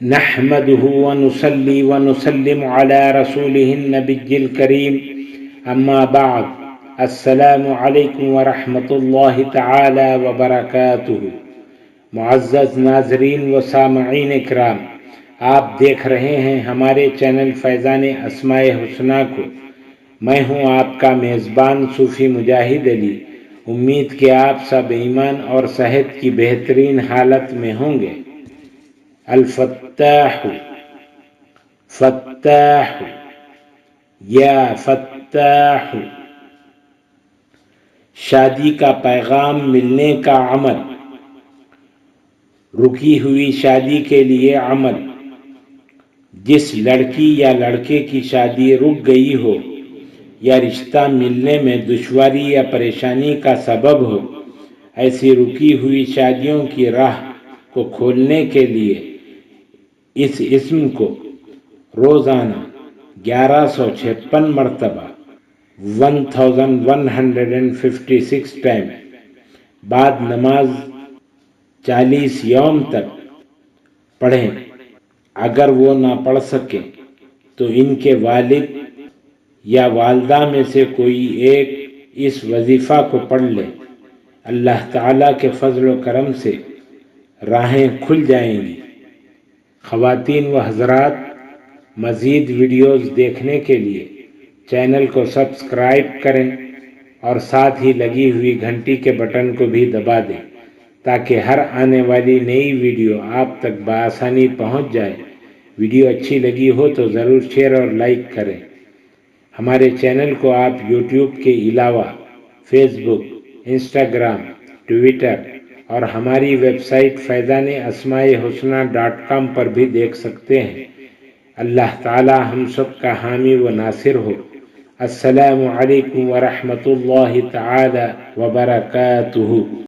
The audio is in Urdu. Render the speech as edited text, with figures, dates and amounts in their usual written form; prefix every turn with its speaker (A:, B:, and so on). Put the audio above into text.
A: نحمده ونصلي ونسلم على رسوله النبي الكريم اما بعد السلام علیکم ورحمۃ اللہ تعالی وبرکاتہ۔ معزز ناظرین و سامعین اکرام، آپ دیکھ رہے ہیں ہمارے چینل فیضان اسماء حسنہ کو۔ میں ہوں آپ کا میزبان صوفی مجاہد علی۔ امید کہ آپ سب ایمان اور صحت کی بہترین حالت میں ہوں گے۔ الفتاح فتاح یا فتاح، شادی کا پیغام ملنے کا عمل، رکی ہوئی شادی کے لیے عمل۔ جس لڑکی یا لڑکے کی شادی رک گئی ہو یا رشتہ ملنے میں دشواری یا پریشانی کا سبب ہو، ایسی رکی ہوئی شادیوں کی راہ کو کھولنے کے لیے اس اسم کو روزانہ 1156 مرتبہ 1156 ٹائم بعد نماز 40 یوم تک پڑھیں۔ اگر وہ نہ پڑھ سکے تو ان کے والد یا والدہ میں سے کوئی ایک اس وظیفہ کو پڑھ لے۔ اللہ تعالیٰ کے فضل و کرم سے راہیں کھل جائیں گی۔ خواتین و حضرات، مزید ویڈیوز دیکھنے کے لیے چینل کو سبسکرائب کریں اور ساتھ ہی لگی ہوئی گھنٹی کے بٹن کو بھی دبا دیں تاکہ ہر آنے والی نئی ویڈیو آپ تک بآسانی پہنچ جائے۔ ویڈیو اچھی لگی ہو تو ضرور شیئر اور لائک کریں۔ ہمارے چینل کو آپ یوٹیوب کے علاوہ فیس بک، انسٹاگرام، ٹویٹر اور ہماری ویب سائٹ فیضان اسماء حسنہ.com پر بھی دیکھ سکتے ہیں۔ اللہ تعالی ہم سب کا حامی و ناصر ہو۔ السلام علیکم ورحمۃ اللہ تعالی وبرکاتہ۔